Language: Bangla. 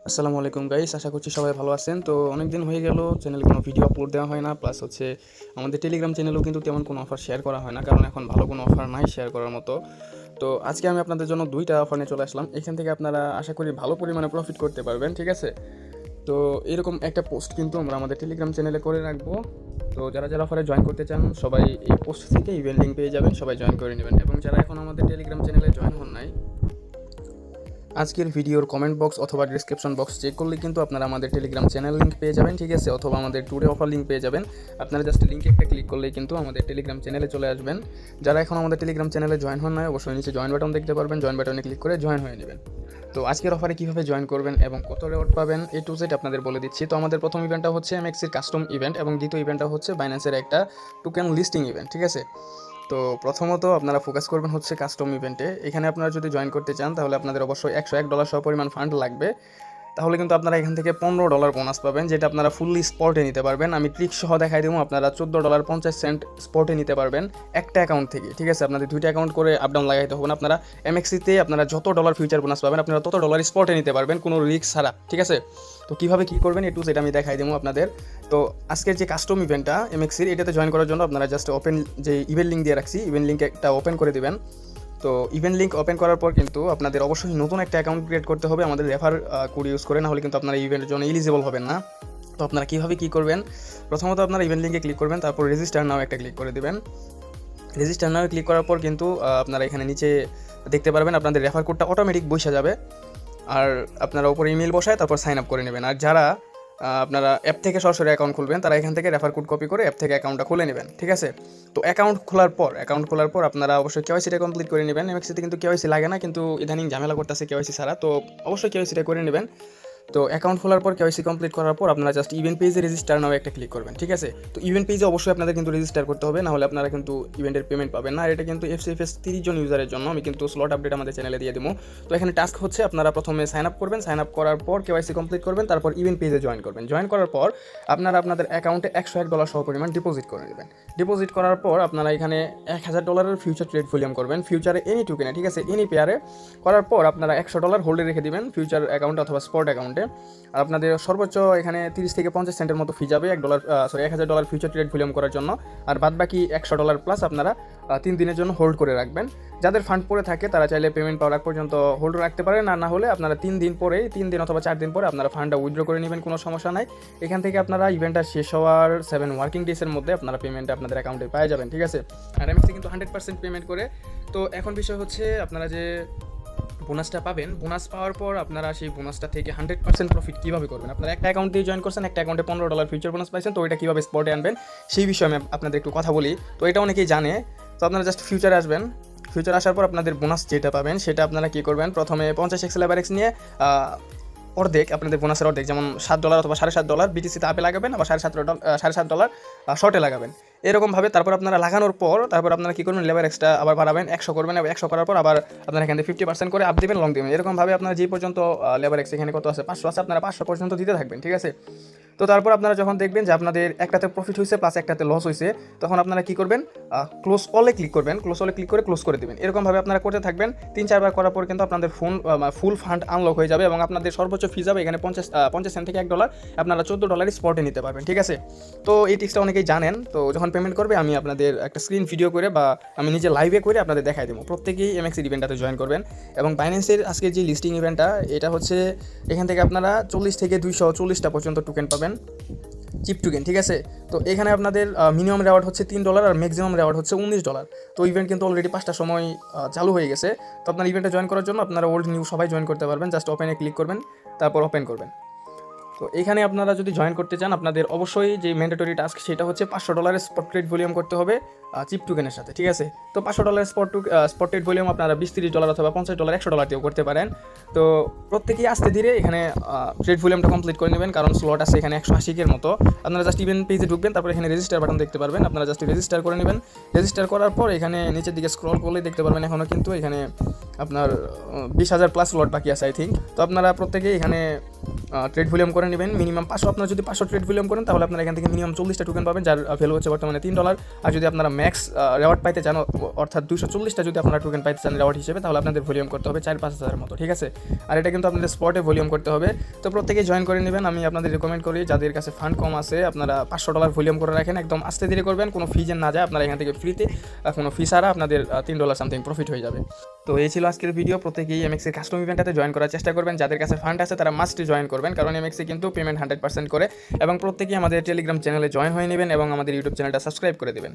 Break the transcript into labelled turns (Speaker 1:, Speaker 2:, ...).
Speaker 1: আসসালামু আলাইকুম গাইস, আশা করছি সবাই ভালো আছেন। তো অনেক দিন হয়ে গেল চ্যানেলে কোনো ভিডিও আপলোড দেওয়া হয় না, প্লাস হচ্ছে আমাদের টেলিগ্রাম চ্যানেলেও কিন্তু তেমন কোনো অফার শেয়ার করা হয় না, কারণ এখন ভালো কোনো অফার নাই শেয়ার করার মতো। তো আজকে আমি আপনাদের জন্য দুইটা অফার নিয়ে চলে আসলাম। এখান থেকে আপনারা আশা করি ভালো পরিমাণে প্রফিট করতে পারবেন, ঠিক আছে? তো এরকম একটা পোস্ট কিন্তু আমরা আমাদের টেলিগ্রাম চ্যানেলে করে রাখবো। তো যারা যারা অফারে জয়েন করতে চান সবাই এই পোস্ট থেকে ইভেন্ট লিঙ্ক পেয়ে যাবেন, সবাই জয়েন করে নেবেন। এবং যারা এখন আমাদের টেলিগ্রাম চ্যানেলে জয়েন হন নাই, আজকের ভিডিওর কমেন্ট বক্স অথবা ডিসক্রিপশন বক্স চেক করলে কিন্তু আপনারা আমাদের টেলিগ্রাম চ্যানেল লিঙ্ক পেয়ে যাবেন, ঠিক আছে? অথবা আমাদের টুডে অফার লিঙ্ক পেয়ে যাবেন। আপনারা জাস্ট লিঙ্কে একটা ক্লিক করলেই কিন্তু আমাদের টেলিগ্রাম চ্যানেলে চলে আসবেন। যারা এখন আমাদের টেলিগ্রাম চ্যানেলে জয়েন হন নাই, অবশ্যই নিচে জয়েন বাটন দেখতে পারবেন, জয়েন বাটনে ক্লিক করে জয়েন হয়ে নেবেন। তো আজকের অফারে কীভাবে জয়েন করবেন এবং কত রেওয়ার্ড পাবেন এ টু জেড আপনাদের বলে দিচ্ছি। তো আমাদের প্রথম ইভেন্টটা হচ্ছে এমএক্সির কাস্টম ইভেন্ট এবং দ্বিতীয় ইভেন্টটা হচ্ছে বাইন্যান্সের একটা টোকেন লিস্টিং ইভেন্ট, ঠিক আছে? তো প্রথমত আপনারা ফোকাস করবেন হচ্ছে কাস্টম ইভেন্টে। এখানে আপনারা যদি জয়েন করতে চান তাহলে আপনাদের অবশ্যই $101 সহ পরিমাণ ফান্ড লাগবে। তাহলে কিন্তু আপনারা এখান থেকে $15 বোনাস পাবেন, যেটা আপনারা ফুললি স্পটে নিতে পারবেন। আমি ট্রিক সহ দেখাই দেবো, আপনারা $14.50 স্পটে নিতে পারবেন একটা অ্যাকাউন্ট থেকে, ঠিক আছে? আপনাদের দুইটা অ্যাকাউন্ট করে আপ ডাউন লাগাইতে হবে না। আপনারা এমএক্সিতে আপনারা যত ডলার ফিউচার বোনাস পাবেন আপনারা তত ডলার স্পটে নিতে পারবেন, কোনো রিস্ক ছাড়া, ঠিক আছে? তো কীভাবে কী করবেন একটু সেটা আমি দেখাই দেবো আপনাদের। তো আজকের যে কাস্টম ইভেন্টটা এমএক্সির, এটাতে জয়েন করার জন্য আপনারা জাস্ট ওপেন যে ইভেন্ট লিঙ্ক দিয়ে রাখছি, ইভেন্ট লিঙ্ক একটা ওপেন করে দেবেন। তো ইভেন্ট লিঙ্ক ওপেন করার পর কিন্তু আপনাদের অবশ্যই নতুন একটা অ্যাকাউন্ট ক্রিয়েট করতে হবে আমাদের রেফার কোড ইউজ করে, না হলে কিন্তু আপনারা ইভেন্টের জন্য এলিজিবল হবেন না। তো আপনারা কীভাবে কী করবেন, প্রথমত আপনারা ইভেন্ট লিঙ্কে ক্লিক করবেন, তারপর রেজিস্টার নাও একটা ক্লিক করে দেবেন। রেজিস্টার নাও ক্লিক করার পর কিন্তু আপনারা এখানে নিচে দেখতে পারবেন আপনাদের রেফার কোডটা অটোমেটিক বসে যাবে। আর আপনারা উপরে ইমেল বসায় তারপর সাইন আপ করে নেবেন। আর যারা আপনারা অ্যাপ থেকে সরাসরি অ্যাকাউন্ট খুলবেন তারা এখান থেকে রেফার কোড কপি করে অ্যাপ থেকে অ্যাকাউন্টটা খুলে নেবেন, ঠিক আছে? তো অ্যাকাউন্ট খোলার পর আপনারা অবশ্যই কেওয়াইসিটা কমপ্লিট করে নেবেন। এমএক্সিতে কিন্তু কেওয়াইসি লাগে না, কিন্তু ইদানিং ঝামেলা করতেছে কেওয়াইসি ছাড়া, তো অবশ্যই কেওয়াইসিটা করে নেবেন। তো অ্যাকাউন্ট খোলার পর কেওয়াইসি কমপ্লিট করার পর আপনারা জাস্ট ইভেন্ট পেজে রেজিস্টার নাও একটা ক্লিক করবেন, ঠিক আছে? তো ইভেন্ট পেজে অবশ্যই আপনাদের কিন্তু রেজিস্টার করতে হবে, না হলে আপনারা কিন্তু ইভেন্টের পেমেন্ট পাবেন না। আর এটা কিন্তু এফসিএফএস 30 জন ইউজারের জন্য। আমি কিন্তু স্লট আপডেট আমাদের চ্যানেলে দিয়ে দেবো। তো এখানে টাস্ক হচ্ছে আপনারা প্রথমে সাইন আপ করবেন, সাইন আপ করার পর কেওয়াইসি কমপ্লিট করবেন, তারপর ইভেন্ট পেজে জয়েন করবেন। জয়েন করার পর আপনারা আপনাদের অ্যাকাউন্টে $101 সহ পরিমাণ ডিপোজিট করে নেবেন। ডিপোজিট করার পর আপনারা এখানে $1000 ফিউচার ট্রেড ভলিউম করবেন, ফিউচারে এনি টোকেনে, ঠিক আছে? এনি পেয়ারে করার পর আপনারা $100 হোল্ডে রেখে দিবেন ফিউচার অ্যাকাউন্টে অথবা স্পট অ্যাকাউন্টে। আর আপনাদের সর্বোচ্চ এখানে 30 থেকে 50 সেন্টের মতো ফি যাবে $1000 ফিউচার ট্রেড ভলিউম করার জন্য। আর বাদ বাকি $100 প্লাস আপনারা 3 দিনের জন্য হোল্ড করে রাখবেন। যাদের ফান্ড পড়ে থাকে তারা চাইলে পেমেন্ট পাওয়ার আগ পর্যন্ত হোল্ড রাখতে পারেন, আর না হলে আপনারা 3 দিন অথবা 4 দিন পরে আপনারা ফান্ডটা উইথড্র করে নেবেন, কোনো সমস্যা নাই। এখান থেকে আপনারা ইভেন্টটা শেষ হওয়ার 7 ওয়ার্কিং ডেজের মধ্যে আপনারা পেমেন্টটা আপনাদের অ্যাকাউন্টে পেয়ে যাবেন, ঠিক আছে? আর এমএক্সি কিন্তু 100% পেমেন্ট করে। তো এখন বিষয় হচ্ছে আপনারা যে বোনাসটা পাবেন, বোনাস পাওয়ার পর আপনারা সেই বোনাসটা থেকে 100% প্রফিট কীভাবে করবেন। আপনারা একটা অ্যাকাউন্ট দিয়ে জয়েন করছেন, একটা অ্যাকাউন্টে $15 ফিউচার বোনাস পাইছেন, তো এটা কীভাবে স্পটে আনবেন সেই বিষয়ে আমি আপনাদের একটু কথা বলি। তো এটা অনেকেই জানে। তো আপনারা জাস্ট ফিউচারে আসবেন, ফিউচার আসার পর আপনাদের বোনাস যেটা পাবেন সেটা আপনারা কী করবেন, প্রথমে 50x লেভারেক্স নিয়ে অর্ধেক আপনাদের বোনাসের অর্ধেক, যেমন $7 অথবা $7.5 বিটিসিতে আপে লাগাবেন, আবার $7.5 শর্টে লাগাবেন, এরকমভাবে। তারপর আপনারা লাগানোর পর তারপর আপনারা কী করবেন, লেবার এক্সট্রা আবার বাড়াবেন, 100 করবেন, এবং 100 করার পর আবার আপনারা এখান থেকে 50% করে আপ দেবেন, লং দেবেন। এরকমভাবে আপনারা যে পর্যন্ত লেবার এক্স এখানে কত আছে, 500 আছে, আপনারা 500 পর্যন্ত দিতে থাকবেন, ঠিক আছে? তো তারপর আপনারা যখন দেখবেন যে আপনাদের একটাতে প্রফিট হয়েছে প্লাস একটাতে লস হয়েছে, তখন আপনারা কী করবেন, ক্লোজ অলে ক্লিক করবেন, ক্লোজ অলে ক্লিক করে ক্লোজ করে দেবেন। এরকমভাবে আপনারা করতে থাকবেন 3-4 বার করার পর কিন্তু আপনাদের ফুল ফান্ড আনলক হয়ে যাবে, এবং আপনাদের সর্বোচ্চ ফি যাবে এখানে 50 সেন্ট থেকে $1, আপনারা $14 স্পটে নিতে পারবেন, ঠিক আছে? তো এই টিক্সটা অনেকেই জানেন। তো যখন পেমেন্ট করবে আমি আপনাদের একটা স্ক্রিন ভিডিও করে বা আমি নিজে লাইভে করে আপনাদের দেখাই দেবো। প্রত্যেকেই এমএক্সি ইভেন্টটাতে জয়েন করবেন। এবং বাইন্যান্সের আজকে যে লিস্টিং ইভেন্টটা, এটা হচ্ছে এখান থেকে আপনারা 40 থেকে 240টা পর্যন্ত টোকেন পাবেন, চিপ টোকেন, ঠিক আছে? তো এখানে আপনাদের মিনিমাম রেওয়ার্ড হচ্ছে $3 আর ম্যাক্সিমাম রেওয়ার্ড হচ্ছে $19। তো ইভেন্ট কিন্তু অলরেডি 5টার সময় চালু হয়ে গেছে। তো আপনার ইভেন্টে জয়েন করার জন্য আপনারা ওল্ড নিউ সবাই জয়েন করতে পারবেন। জাস্ট ওপেনে ক্লিক করবেন, তারপর ওপেন করবেন। তো এখানে আপনারা যদি জয়েন করতে চান আপনাদের অবশ্যই যে ম্যান্ডেটরি টাস্ক সেটা হচ্ছে $500 স্পট ট্রেড ভলিউম করতে হবে চিপ টোকেনের সাথে, ঠিক আছে? তো $500 স্পট ট্রেড ভলিউম আপনারা $20-30 অথবা $50 $100 দিয়েও করতে পারেন। তো প্রত্যেকেই আস্তে ধীরে এখানে ট্রেড ভলিউমটা কমপ্লিট করে নেবেন, কারণ স্লট আছে এখানে 180-এর মতো। আপনারা জাস্ট ইভেন্ট পেজে ঢুকবেন, তারপর এখানে রেজিস্টার বাটন দেখতে পারবেন, আপনারা জাস্ট রেজিস্টার করে নেবেন। রেজিস্টার করার পর এখানে নিচের দিকে স্ক্রল করলে দেখতে পারবেন এখনও কিন্তু এখানে আপনার 20,000 প্লাস লট বাকি আছে আই থিঙ্ক। তো আপনারা প্রত্যেকেই এখানে ট্রেড ভলিউম করে নেবেন মিনিমাম 500। আপনারা যদি 500 ট্রেড ভলিউম করেন তাহলে আপনারা এখান থেকে মিনিমাম 40টা টোকেন পাবেন, যার ভ্যালু হচ্ছে বর্তমানে $3। আর যদি আপনারা ম্যাক্স রেওয়ার্ড পাইতে চান, অর্থাৎ 240টা যদি আপনারা টোকেন পাইতে চান রেওয়ার্ড হিসেবে, তাহলে আপনাদের ভলিউম করতে হবে 4-5 হাজারের মতো, ঠিক আছে। আর এটা কিন্তু আপনাদের স্পটে ভলিউম করতে হবে। তো প্রত্যেকেই জয়েন করে নেবেন। আমি আপনাদের রিকমেন্ড করি যাদের কাছে ফান্ড কম আছে আপনারা $500 ভলিউম করে রাখেন, একদম আস্তে ধীরে করবেন, কোনো ফি যেন না যায়। আপনারা এখান থেকে ফ্রিতে কোনো ফি ছাড়া আপনাদের $3 সামথিং প্রফিট হয়ে যাবে। তো এই ছিল আজকের ভিডিও। প্রত্যেকেই এমএক্সের কাস্টম ইভেন্টটাতে জয়েন করার চেষ্টা করবেন। যাদের কাছে ফান্ড আছে তারা মাস্ট জয়েন করবেন, কারণ এমএক্সে কিন্তু পেমেন্ট 100% করে। এবং প্রত্যেকেই আমাদের টেলিগ্রাম চ্যানেলে জয়েন হয়ে নেবেন এবং আমাদের ইউটিউব চ্যানেলটা সাবস্ক্রাইব করে দেবেন।